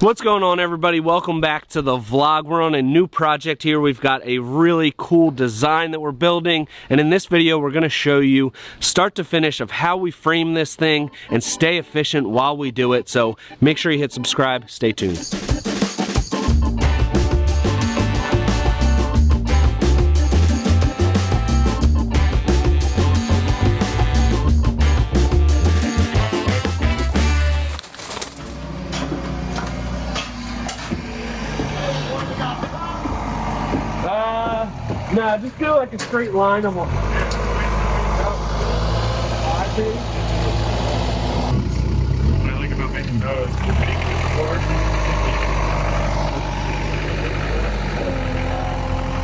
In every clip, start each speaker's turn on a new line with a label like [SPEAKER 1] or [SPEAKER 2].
[SPEAKER 1] What's going on, everybody? Welcome back to the vlog. We're on a new project here. We've got a really cool design that we're building, and in this video we're going to show you start to finish of how we frame this thing and stay efficient while we do it. So make sure you hit subscribe. Stay tuned. Nah, just go like a straight line of them.
[SPEAKER 2] What I like about making those is making it forward.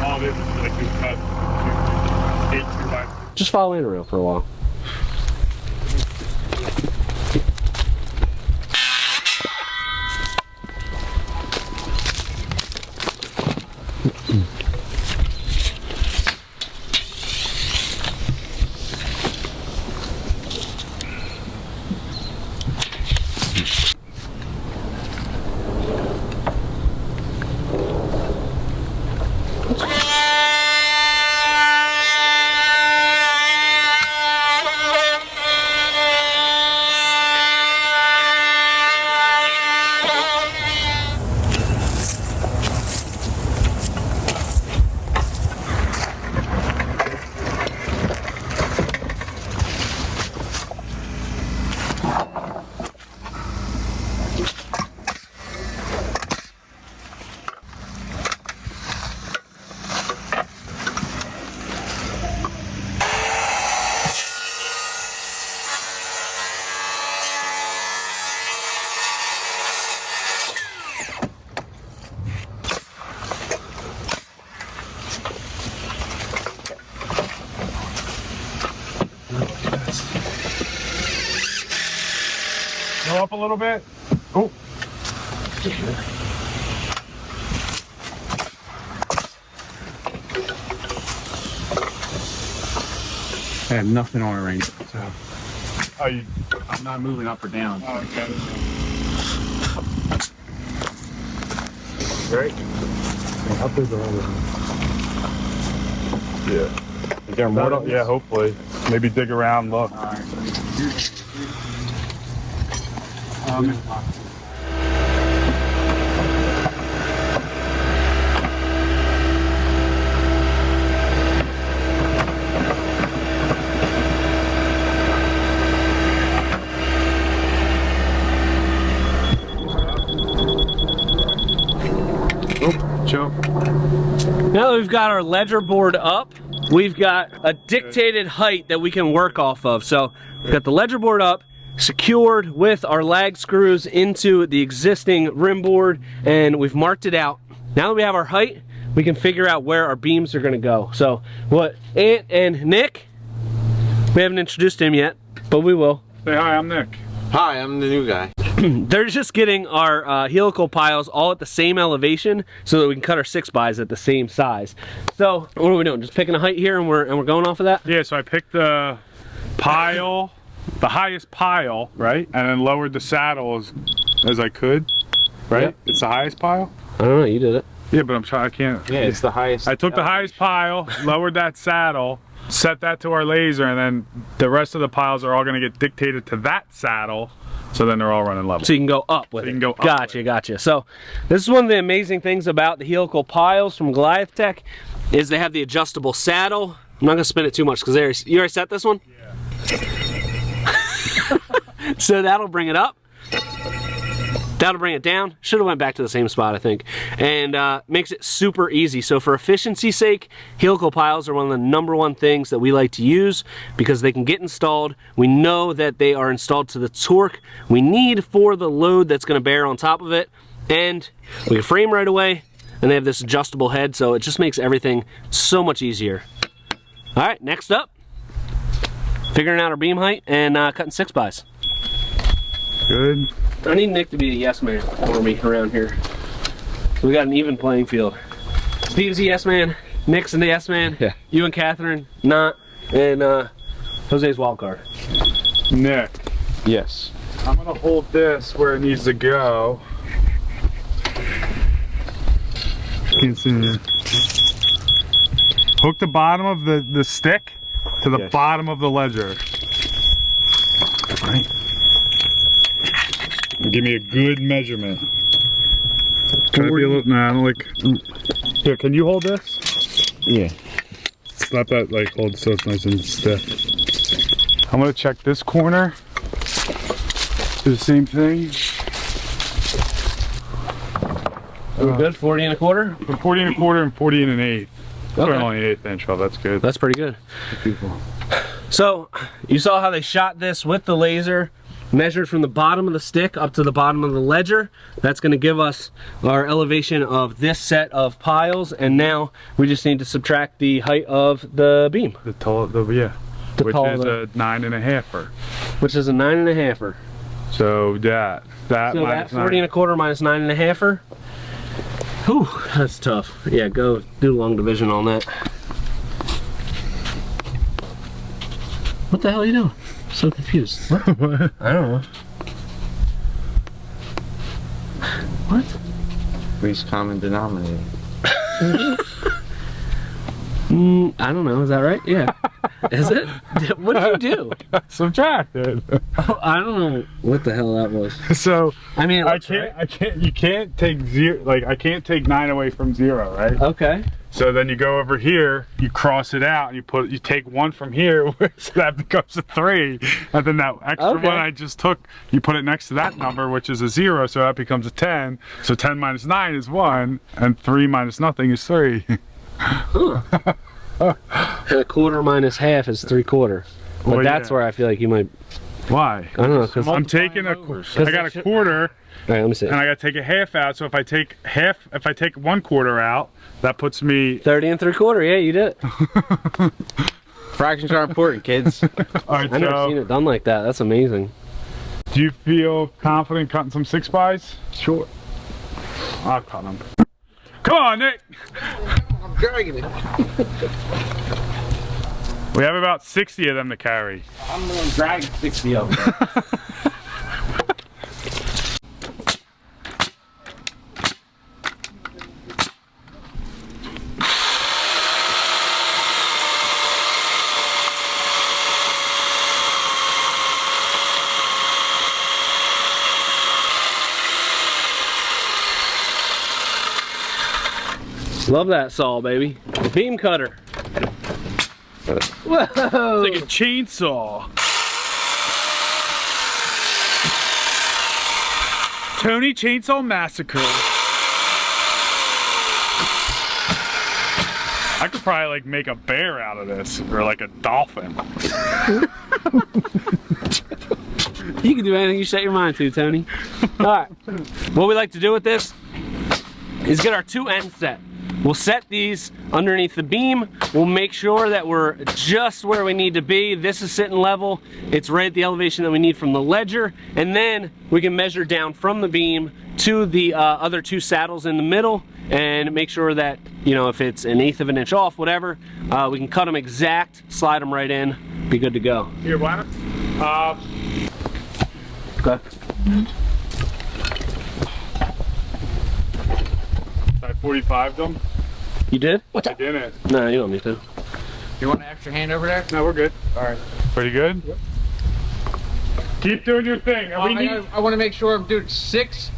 [SPEAKER 2] All this is like we cut 8 2 by.
[SPEAKER 1] Just follow in around for a while.
[SPEAKER 2] Go up a little bit. Oh.
[SPEAKER 3] I have nothing on it right now, so
[SPEAKER 2] Oh, you.
[SPEAKER 3] I'm not moving up or down.
[SPEAKER 2] Oh, okay.
[SPEAKER 3] Right?
[SPEAKER 2] How big are they? Yeah. Is there more? Yeah, hopefully. Maybe dig around, look.
[SPEAKER 3] Alright.
[SPEAKER 2] Jump.
[SPEAKER 1] Now that we've got our ledger board up, we've got a dictated height that we can work off of. So we've got the ledger board up, secured with our lag screws into the existing rim board, and we've marked it out. Now that we have our height, we can figure out where our beams are gonna go. So what Ant and Nick, we haven't introduced him yet, but we will.
[SPEAKER 2] Say hi, I'm Nick.
[SPEAKER 4] Hi, I'm the new guy.
[SPEAKER 1] They're just getting our helical piles all at the same elevation so that we can cut our 6x at the same size. So what are we doing? Just picking a height here and we're going off of that?
[SPEAKER 2] Yeah, so I picked the pile, the highest pile, right? And then lowered the saddle as I could, right?
[SPEAKER 1] Yep.
[SPEAKER 2] It's the highest pile?
[SPEAKER 1] I don't know, you did it.
[SPEAKER 2] Yeah, but I'm trying, I can't.
[SPEAKER 4] Yeah, it's the highest.
[SPEAKER 2] I took the highest pile, lowered that saddle, set that to our laser, and then the rest of the piles are all gonna get dictated to that saddle, so then they're all running level.
[SPEAKER 1] So you can go up with it.
[SPEAKER 2] You can go up
[SPEAKER 1] Gotcha,
[SPEAKER 2] with
[SPEAKER 1] gotcha. So this is one of the amazing things about the helical piles from GoliathTech is they have the adjustable saddle. I'm not gonna spin it too much because you already set this one?
[SPEAKER 2] Yeah.
[SPEAKER 1] So that'll bring it up. That'll bring it down. Should have went back to the same spot, I think. And makes it super easy. So for efficiency's sake, helical piles are one of the #1 things that we like to use because they can get installed. We know that they are installed to the torque we need for the load that's gonna bear on top of it. And we can frame right away, and they have this adjustable head, so it just makes everything so much easier. All right, next up, figuring out our beam height and cutting 6x.
[SPEAKER 2] Good.
[SPEAKER 1] I need Nick to be a yes man for me around here. We got an even playing field. Steve's a yes man, Nick's a yes man,
[SPEAKER 4] Yeah.
[SPEAKER 1] You and Catherine, not, and Jose's wild card.
[SPEAKER 2] Nick,
[SPEAKER 4] Yes.
[SPEAKER 2] I'm gonna hold this where it needs to go. Can't see it. Hook the bottom of the stick to the bottom of the ledger. Right. And give me a good measurement. Can it be a little? Nah, I don't like. Here, can you hold this?
[SPEAKER 3] Yeah.
[SPEAKER 2] Slap that, like, hold so it's nice and stiff. I'm gonna check this corner. Do the same thing.
[SPEAKER 1] We're good. 40 1/4.
[SPEAKER 2] 40 1/4 and 40 1/8.
[SPEAKER 1] Okay.
[SPEAKER 2] Only an 1/8 inch. Oh, that's good.
[SPEAKER 1] That's pretty good.
[SPEAKER 2] People.
[SPEAKER 1] So you saw how they shot this with the laser, measured from the bottom of the stick up to the bottom of the ledger. That's going to give us our elevation of this set of piles, and now we just need to subtract the height of the beam.
[SPEAKER 2] The tall, yeah. Which is a 9 1/2.
[SPEAKER 1] Which is a 9 1/2.
[SPEAKER 2] So that
[SPEAKER 1] So
[SPEAKER 2] minus
[SPEAKER 1] that 40 1/4 minus 9 1/2. Whew, that's tough. Yeah, go do long division on that. What the hell are you doing? I'm so confused. What? I don't know. What?
[SPEAKER 3] Least common denominator.
[SPEAKER 1] I don't know. Is that right? Yeah. Is it? What did you do?
[SPEAKER 2] subtracted.
[SPEAKER 1] Oh, I don't know what the hell that was.
[SPEAKER 2] So
[SPEAKER 1] I mean,
[SPEAKER 2] you can't take 0. Like, I can't take 9 away from 0, right?
[SPEAKER 1] Okay.
[SPEAKER 2] So then you go over here, you cross it out, and you take 1 from here, so that becomes a 3, and then that extra one I just took, you put it next to that number, which is a 0, so that becomes a 10. So 10 minus 9 is 1, and 3 minus nothing is 3.
[SPEAKER 1] Huh. And 1/4 minus half is 3/4. But
[SPEAKER 2] Well,
[SPEAKER 1] that's where I feel like you might.
[SPEAKER 2] Why?
[SPEAKER 1] I don't know, because
[SPEAKER 2] I'm taking I got a quarter,
[SPEAKER 1] all right, let me see.
[SPEAKER 2] and I got to take a half out. So if I take 1/4 out, that puts me
[SPEAKER 1] 30 3/4. Yeah, you did it.
[SPEAKER 3] Fractions are important, kids.
[SPEAKER 2] All right,
[SPEAKER 1] I've never
[SPEAKER 2] so
[SPEAKER 1] seen it done like that. That's amazing.
[SPEAKER 2] do you feel confident cutting some 6x?
[SPEAKER 3] Sure.
[SPEAKER 2] I'll cut them. Come on, Nick.
[SPEAKER 3] I'm dragging it.
[SPEAKER 2] We have about 60 of them to carry.
[SPEAKER 3] I'm gonna drag 60 of them.
[SPEAKER 1] Love that saw, baby. Beam cutter. Whoa!
[SPEAKER 2] It's like a chainsaw. Tony Chainsaw Massacre. I could probably like make a bear out of this, or like a dolphin.
[SPEAKER 1] You can do anything you set your mind to, Tony. All right. What we like to do with this is get our 2 ends set. We'll set these underneath the beam. We'll make sure that we're just where we need to be. This is sitting level. It's right at the elevation that we need from the ledger. And then we can measure down from the beam to the other 2 saddles in the middle and make sure that, you know, if it's 1/8 of an inch off, whatever, we can cut them exact, slide them right in, be good to go.
[SPEAKER 2] Here, why not?
[SPEAKER 1] Okay.
[SPEAKER 2] I 45'd them.
[SPEAKER 1] You did?
[SPEAKER 2] I didn't.
[SPEAKER 1] No, you don't need to.
[SPEAKER 3] You want an extra hand over there?
[SPEAKER 2] No, we're good.
[SPEAKER 3] All right.
[SPEAKER 2] Pretty good? Yep. Keep doing your thing.
[SPEAKER 3] I want to make sure I'm doing 6.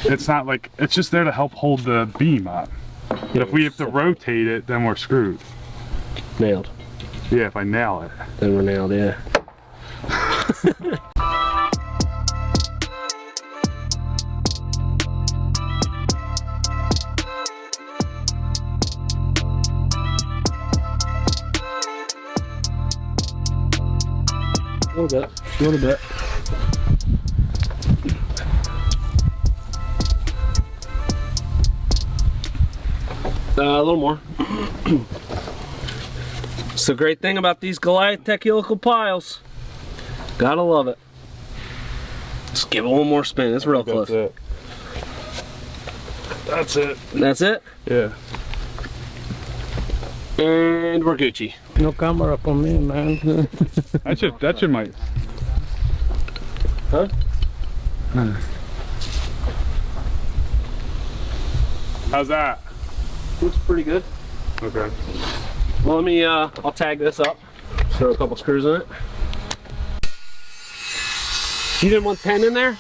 [SPEAKER 2] It's not like, it's just there to help hold the beam up. But if we have to rotate it, then we're screwed.
[SPEAKER 1] Nailed.
[SPEAKER 2] Yeah, if I nail it.
[SPEAKER 1] Then we're nailed, yeah. A little bit, a little bit. A little more. It's the great thing about these GoliathTech helical piles. Gotta love it. Just give it one more spin. It's real close.
[SPEAKER 2] That's it.
[SPEAKER 1] That's it?
[SPEAKER 2] Yeah.
[SPEAKER 1] And we're Gucci.
[SPEAKER 4] No camera for me, man.
[SPEAKER 2] That should might.
[SPEAKER 1] Huh?
[SPEAKER 2] How's that?
[SPEAKER 1] Looks pretty good.
[SPEAKER 2] Okay.
[SPEAKER 1] Well, let me, I'll tag this up. Throw a couple screws in it. You didn't want 10 in there?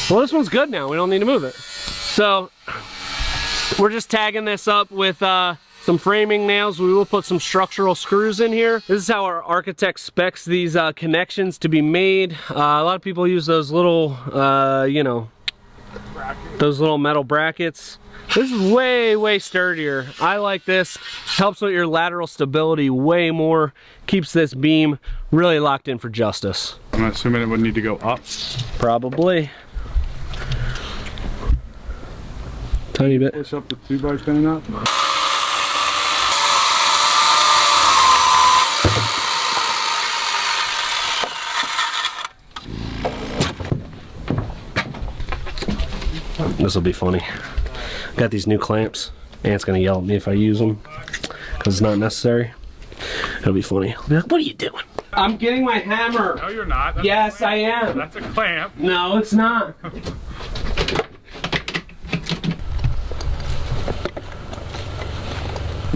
[SPEAKER 1] Well, this one's good now. We don't need to move it. So, we're just tagging this up with some framing nails. We will put some structural screws in here. This is how our architect specs these connections to be made. A lot of people use those little, you know, those little metal brackets. This is way, way sturdier. I like this. Helps with your lateral stability way more. Keeps this beam really locked in for justice.
[SPEAKER 2] I'm assuming it would need to go up.
[SPEAKER 1] Probably. Tiny bit.
[SPEAKER 2] Push up the 2x10 up.
[SPEAKER 1] This will be funny. Got these new clamps. Aunt's gonna yell at me if I use them because it's not necessary. It'll be funny. I'll be like, what are you doing? I'm getting my hammer.
[SPEAKER 2] No, you're not. That's
[SPEAKER 1] yes, I am.
[SPEAKER 2] That's a clamp.
[SPEAKER 1] No, it's not.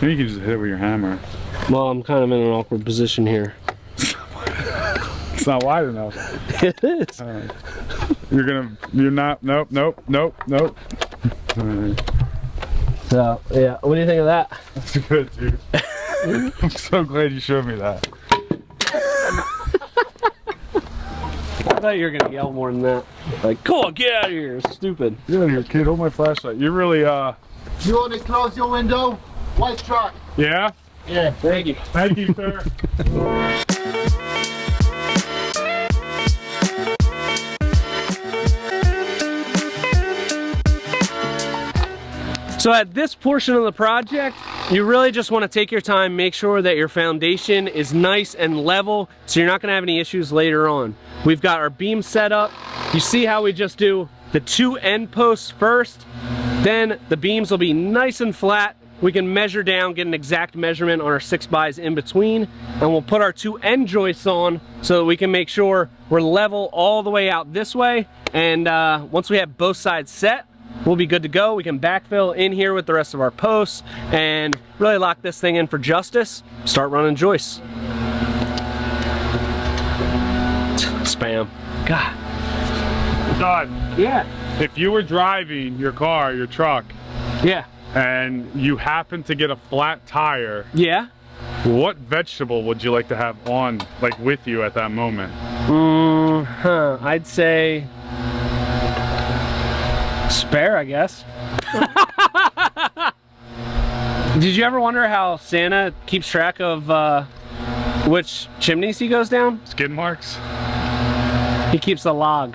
[SPEAKER 2] You can just hit it with your hammer.
[SPEAKER 1] Well, I'm kind of in an awkward position here.
[SPEAKER 2] It's not wide enough.
[SPEAKER 1] It is.
[SPEAKER 2] You're not, nope.
[SPEAKER 1] So, yeah, what do you think of that?
[SPEAKER 2] That's good, dude. I'm so glad you showed me that.
[SPEAKER 1] I thought you were gonna yell more than that. Like, come on, get out of here, stupid.
[SPEAKER 2] Get out of here, kid. Hold my flashlight. You're really,
[SPEAKER 4] You want to close your window? White truck.
[SPEAKER 2] yeah?
[SPEAKER 1] Yeah, thank you.
[SPEAKER 2] Thank you, sir.
[SPEAKER 1] So at this portion of the project, you really just want to take your time, make sure that your foundation is nice and level so you're not going to have any issues later on. We've got our beam set up. You see how we just do the 2 end posts first, then the beams will be nice and flat. We can measure down, get an exact measurement on our 6x's in between, and we'll put our 2 end joists on so that we can make sure we're level all the way out this way. And once we have both sides set, we'll be good to go. We can backfill in here with the rest of our posts and really lock this thing in for justice. Start running joists. Spam. God.
[SPEAKER 2] Done.
[SPEAKER 1] Yeah.
[SPEAKER 2] If you were driving your car, your truck,
[SPEAKER 1] Yeah.
[SPEAKER 2] and you happen to get a flat tire,
[SPEAKER 1] Yeah.
[SPEAKER 2] what vegetable would you like to have on, like, with you at that moment?
[SPEAKER 1] I'd say spare, I guess. Did you ever wonder how Santa keeps track of which chimneys he goes down?
[SPEAKER 2] Skid marks?
[SPEAKER 1] He keeps a log.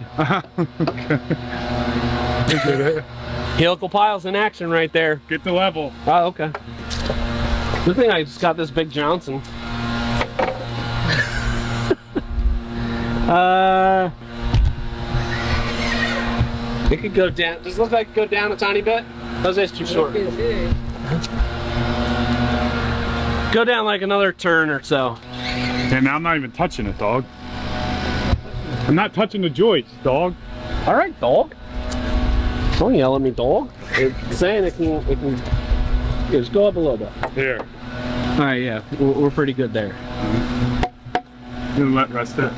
[SPEAKER 1] Helical piles in action right there.
[SPEAKER 2] Get the level.
[SPEAKER 1] Oh, okay. Good thing I just got this big Johnson. It could go down. Does it look like it could go down a tiny bit? Jose's too short. Go down like another turn or so.
[SPEAKER 2] And now I'm not even touching it, dog. I'm not touching the joist, dog.
[SPEAKER 1] All right, dog. Don't yell at me, dog. It's saying it can just go up a little bit.
[SPEAKER 2] Here.
[SPEAKER 1] All right, yeah, we're pretty good there.
[SPEAKER 2] You let rest it.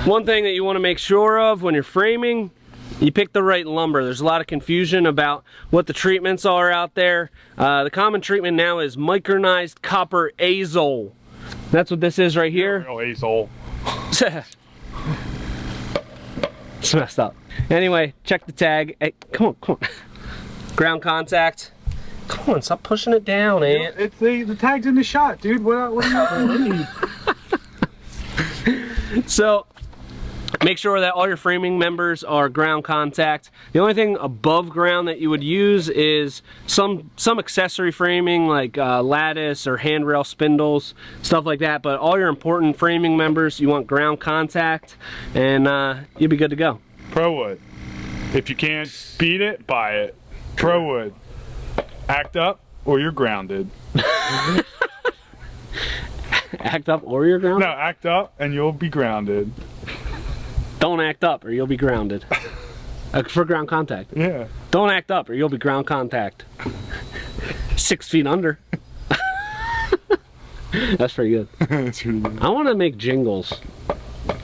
[SPEAKER 1] One thing that you want to make sure of when you're framing, you pick the right lumber. There's a lot of confusion about what the treatments are out there. The common treatment now is micronized copper azole. That's what this is right here.
[SPEAKER 2] Real asshole.
[SPEAKER 1] It's messed up. Anyway, check the tag. Hey, come on. Ground contact. Come on, stop pushing it down, Ant.
[SPEAKER 2] It's the tag's in the shot, dude. What do you need?
[SPEAKER 1] So, make sure that all your framing members are ground contact. The only thing above ground that you would use is some accessory framing like lattice or handrail spindles, stuff like that. But all your important framing members, you want ground contact, and you'll be good to go.
[SPEAKER 2] ProWood. If you can't beat it, buy it. ProWood. Act up or you're grounded.
[SPEAKER 1] Act up or you're grounded?
[SPEAKER 2] No, act up and you'll be grounded.
[SPEAKER 1] Don't act up or you'll be grounded. For ground contact.
[SPEAKER 2] Yeah.
[SPEAKER 1] Don't act up or you'll be ground contact. 6 feet under. That's pretty good.
[SPEAKER 2] That's pretty good.
[SPEAKER 1] I want to make jingles.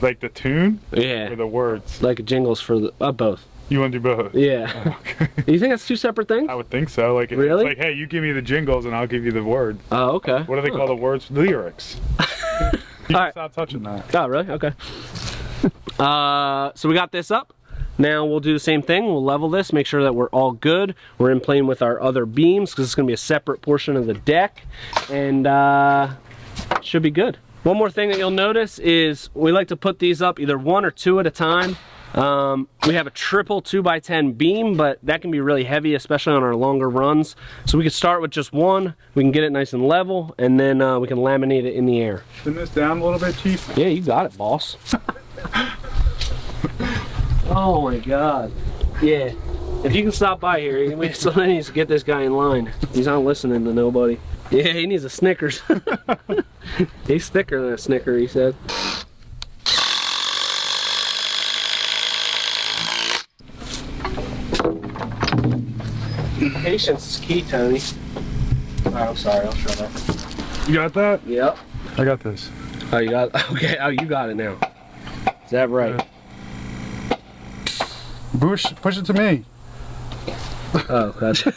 [SPEAKER 2] Like the tune?
[SPEAKER 1] Yeah.
[SPEAKER 2] Or the words?
[SPEAKER 1] Like jingles for the both.
[SPEAKER 2] You want to do both?
[SPEAKER 1] Yeah.
[SPEAKER 2] Okay.
[SPEAKER 1] You think that's two separate things?
[SPEAKER 2] I would think so. Like,
[SPEAKER 1] Really?
[SPEAKER 2] It's like, hey, you give me the jingles and I'll give you the words.
[SPEAKER 1] Oh, okay.
[SPEAKER 2] What do they call the words? Lyrics. You
[SPEAKER 1] All right.
[SPEAKER 2] stop touching that.
[SPEAKER 1] Oh, really? Okay. So we got this up. Now we'll do the same thing. We'll level this, make sure that we're all good. We're in plane with our other beams because it's going to be a separate portion of the deck. And should be good. One more thing that you'll notice is we like to put these up either 1 or 2 at a time. We have a triple 2x10 beam, but that can be really heavy, especially on our longer runs. So we could start with just 1. We can get it nice and level, and then we can laminate it in the air.
[SPEAKER 2] Spin this down a little bit, Chief.
[SPEAKER 1] Yeah, you got it, boss. Oh my God. Yeah. If you can stop by here, we still need to get this guy in line. He's not listening to nobody. Yeah, he needs a Snickers. He's thicker than a Snicker, he said. Patience is key, Tony. Alright, I'm sorry, I'll shut up.
[SPEAKER 2] You got that?
[SPEAKER 1] Yep.
[SPEAKER 2] I got this.
[SPEAKER 1] Oh, you got it? Okay, oh, you got it now. Is that right?
[SPEAKER 2] Push it to me.
[SPEAKER 1] Oh, gotcha.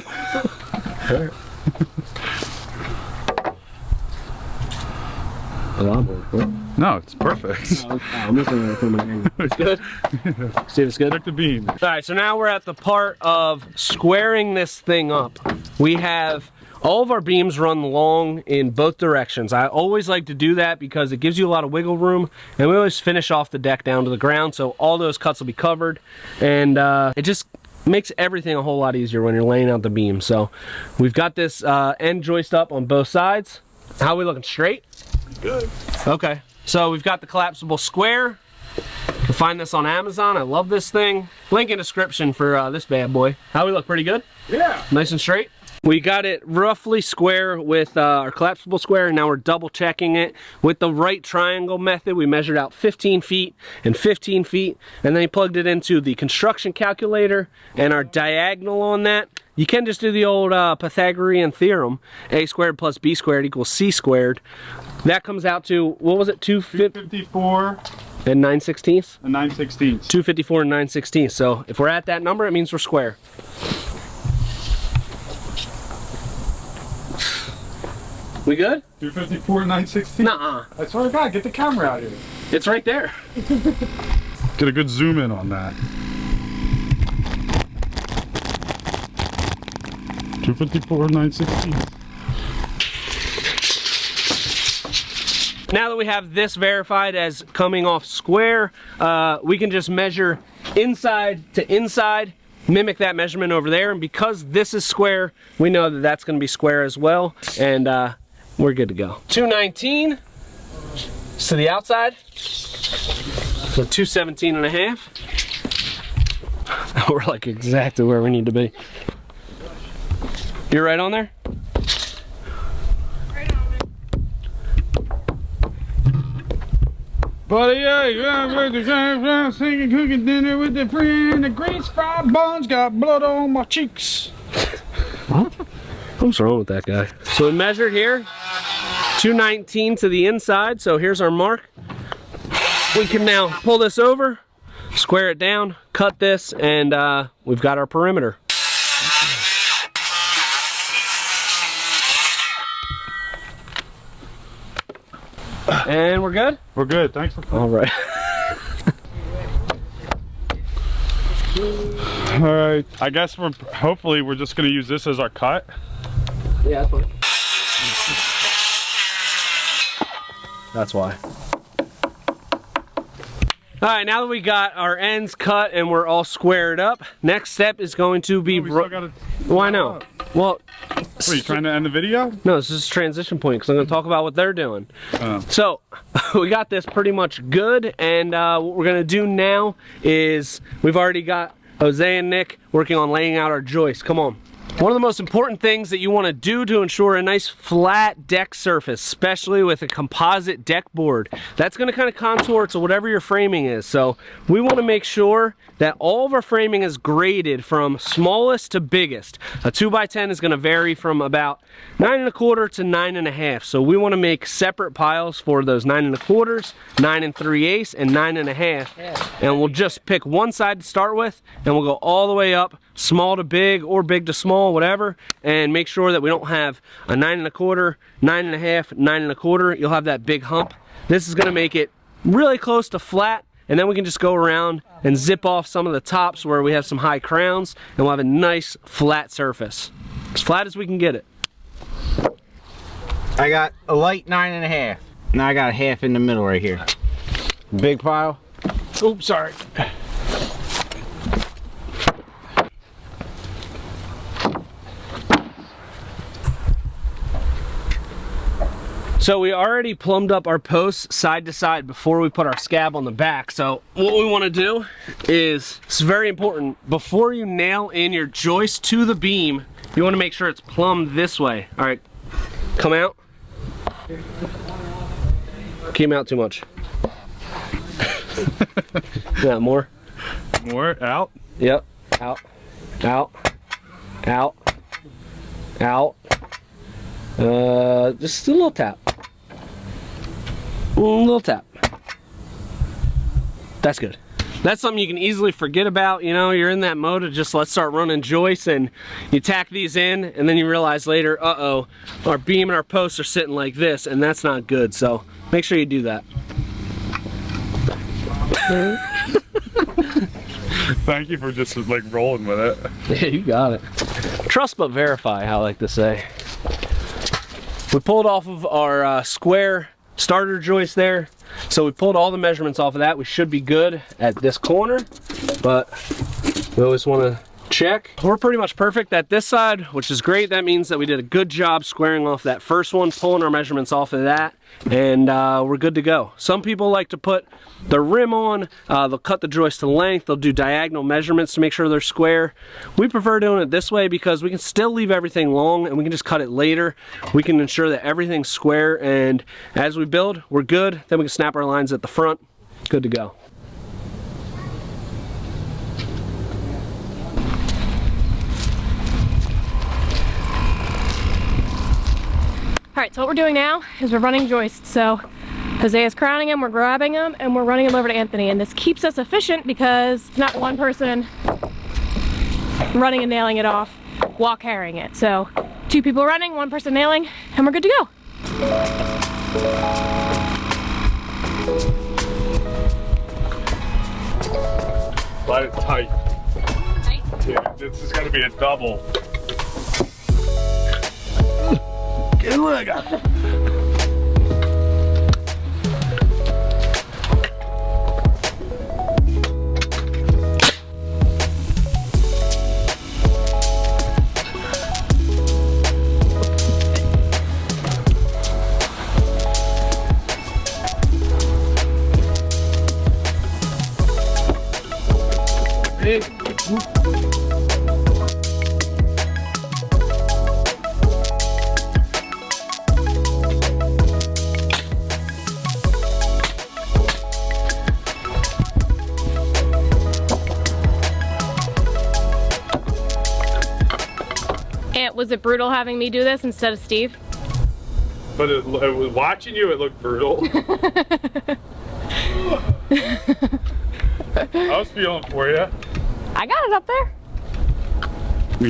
[SPEAKER 1] A lot more.
[SPEAKER 2] No, it's perfect.
[SPEAKER 1] I'm looking at it from my angle. It's good? See if it's good?
[SPEAKER 2] Check the beam.
[SPEAKER 1] Alright, so now we're at the part of squaring this thing up. We have all of our beams run long in both directions. I always like to do that because it gives you a lot of wiggle room, and we always finish off the deck down to the ground, so all those cuts will be covered, and it just makes everything a whole lot easier when you're laying out the beam. So we've got this end joist up on both sides. How are we looking? Straight?
[SPEAKER 2] Good.
[SPEAKER 1] Okay, so we've got the collapsible square. You can find this on Amazon. I love this thing. Link in description for this bad boy. How we look? Pretty good?
[SPEAKER 2] Yeah.
[SPEAKER 1] Nice and straight? We got it roughly square with our collapsible square, and now we're double checking it. With the right triangle method, we measured out 15 feet and 15 feet, and then he plugged it into the construction calculator and our diagonal on that. You can just do the old Pythagorean theorem, a squared plus b squared equals c squared. That comes out to, what was it,
[SPEAKER 2] 254
[SPEAKER 1] and 9/16?
[SPEAKER 2] and 9/16.
[SPEAKER 1] 254 and 9/16. So if we're at that number, it means we're square. We good?
[SPEAKER 2] 254 and 9/16.
[SPEAKER 1] Nuh-uh.
[SPEAKER 2] I swear to God, get the camera out here.
[SPEAKER 1] It's right there.
[SPEAKER 2] Get a good zoom in on that. 254 and 9/16.
[SPEAKER 1] Now that we have this verified as coming off square, we can just measure inside to inside, mimic that measurement over there, and because this is square, we know that that's going to be square as well, and we're good to go. 219 to the outside, so 217 and a half. We're like exactly where we need to be. You're right on there?
[SPEAKER 2] Buddy, yeah, singing, cooking dinner with a friend. The grease fried buns got blood on my cheeks.
[SPEAKER 1] What? What's wrong with that guy? So we measured here, 219 to the inside, so here's our mark. We can now pull this over, square it down, cut this, and we've got our perimeter. And we're good?
[SPEAKER 2] We're good, thanks for coming.
[SPEAKER 1] All right.
[SPEAKER 2] All right, I guess hopefully we're just gonna use this as our cut.
[SPEAKER 1] Yeah, that's fine. That's why. All right, now that we got our ends cut and we're all squared up, next step is going to be...
[SPEAKER 2] We still gotta
[SPEAKER 1] Why no? Well...
[SPEAKER 2] What, are you trying to end the video?
[SPEAKER 1] No, this is a transition point because I'm going to talk about what they're doing.
[SPEAKER 2] Oh.
[SPEAKER 1] So, we got this pretty much good, and what we're going to do now is we've already got Jose and Nick working on laying out our joist. Come on. One of the most important things that you want to do to ensure a nice flat deck surface, especially with a composite deck board, that's going to kind of contour to whatever your framing is. So we want to make sure that all of our framing is graded from smallest to biggest. A 2x10 is going to vary from about 9 1/4 to 9 1/2. So we want to make separate piles for those 9 1/4, 9 3/8, and 9 1/2. And we'll just pick one side to start with, and we'll go all the way up, small to big or big to small, whatever, and make sure that we don't have a 9 1/4, 9 1/2, 9 1/4. You'll have that big hump. This is going to make it really close to flat, and then we can just go around and zip off some of the tops where we have some high crowns, and we'll have a nice flat surface, as flat as we can get it.
[SPEAKER 5] I got a light 9 1/2. Now I got a half in the middle right here. Big pile.
[SPEAKER 2] Oops, sorry.
[SPEAKER 1] So we already plumbed up our posts side to side before we put our scab on the back. So what we want to do is, it's very important, before you nail in your joist to the beam, you want to make sure it's plumbed this way. All right, come out. Came out too much. Yeah, more.
[SPEAKER 2] More out.
[SPEAKER 1] Yep, out, out, out, out. Just a little tap. A little tap. That's good. That's something you can easily forget about. You know, you're in that mode of just let's start running joists, and you tack these in, and then you realize later, uh-oh, our beam and our posts are sitting like this, and that's not good. So make sure you do that.
[SPEAKER 2] Thank you for just like rolling with it.
[SPEAKER 1] Yeah, you got it. Trust but verify, I like to say. We pulled off of our square starter joist there. So we pulled all the measurements off of that. We should be good at this corner, but we always want to check. We're pretty much perfect at this side, which is great. That means that we did a good job squaring off that first one, pulling our measurements off of that, and we're good to go. Some people like to put the rim on, they'll cut the joist to length, they'll do diagonal measurements to make sure they're square. We prefer doing it this way because we can still leave everything long and we can just cut it later. We can ensure that everything's square, and as we build, we're good. Then we can snap our lines at the front, good to go.
[SPEAKER 6] All right, so what we're doing now is we're running joists. So Jose is crowning them, we're grabbing them, and we're running them over to Anthony. And this keeps us efficient because it's not one person running and nailing it off while carrying it. So 2 people running, 1 person nailing, and we're good to go.
[SPEAKER 2] Slide it tight.
[SPEAKER 6] Tight?
[SPEAKER 2] Yeah, this is gonna be a double.
[SPEAKER 1] Good look at it.
[SPEAKER 6] Was it brutal having me do this instead of Steve?
[SPEAKER 2] But watching you, it looked brutal. I was feeling for you.
[SPEAKER 6] I got it up there.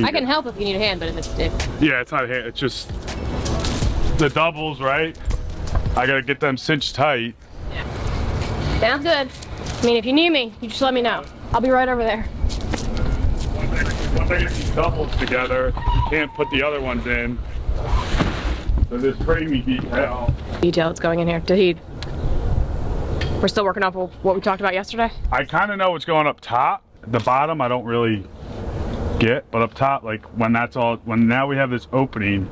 [SPEAKER 6] I can help if you need a hand, but
[SPEAKER 2] yeah, it's not a hand. It's just the doubles, right? I gotta get them cinched tight.
[SPEAKER 6] Sounds good. I mean, if you need me, you just let me know. I'll be right over there.
[SPEAKER 2] Once I get these doubles together, you can't put the other ones in. So this framing detail.
[SPEAKER 6] Detail, it's going in here. Dahid. We're still working off of what we talked about yesterday?
[SPEAKER 2] I kind of know what's going up top. The bottom, I don't really get, but up top, like when now we have this opening,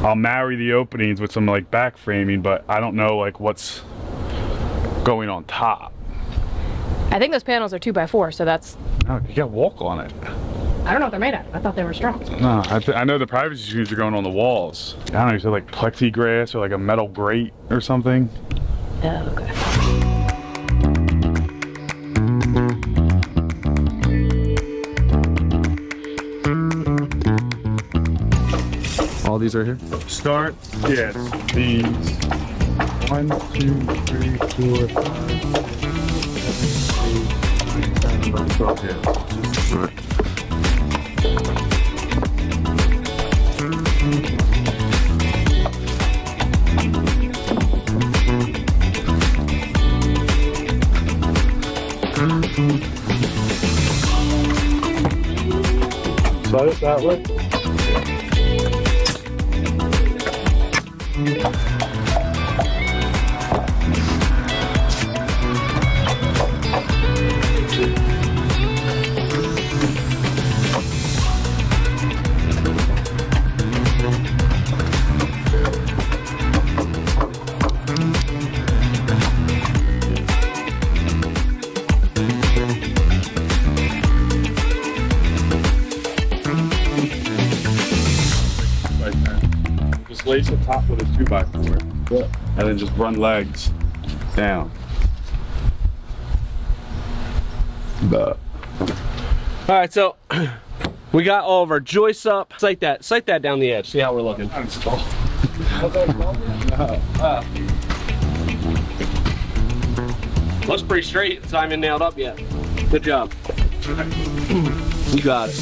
[SPEAKER 2] I'll marry the openings with some like back framing, but I don't know like what's going on top.
[SPEAKER 6] I think those panels are 2x4, so that's...
[SPEAKER 2] Oh, you got walk on it.
[SPEAKER 6] I don't know what they're made out of. I thought they were strong.
[SPEAKER 2] No, I know the privacy screens are going on the walls. I don't know, you said like plexiglass or like a metal grate or something.
[SPEAKER 6] Oh, okay.
[SPEAKER 1] All these are here?
[SPEAKER 2] Start, yes, these 1, 2, 3, 4, 5, 6, 7, 8, 9, 10, 11, 12, yeah.
[SPEAKER 1] All right.
[SPEAKER 2] Slide it that way. Just lace the top with a 2x4, and then just run legs down.
[SPEAKER 1] All right, so we got all of our joists up. Sight that down the edge. See how we're looking. Looks pretty straight. It's not even nailed up yet. Good job. You got it.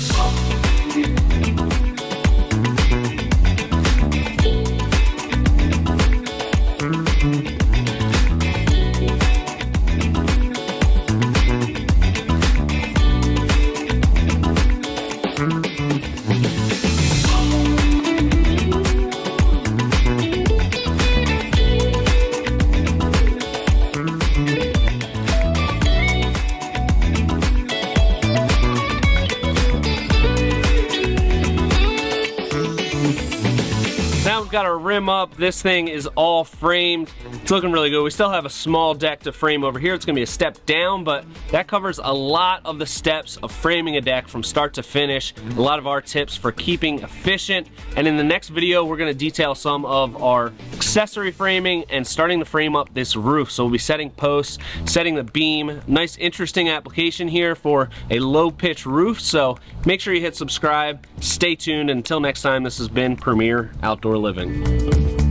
[SPEAKER 1] Now we've got our rim up. This thing is all framed. It's looking really good. We still have a small deck to frame over here. It's gonna be a step down, but that covers a lot of the steps of framing a deck from start to finish. A lot of our tips for keeping efficient. And in the next video, we're gonna detail some of our accessory framing and starting to frame up this roof. So we'll be setting posts, setting the beam. Nice, interesting application here for a low pitch roof. So make sure you hit subscribe. Stay tuned. Until next time, this has been Premier Outdoor Living.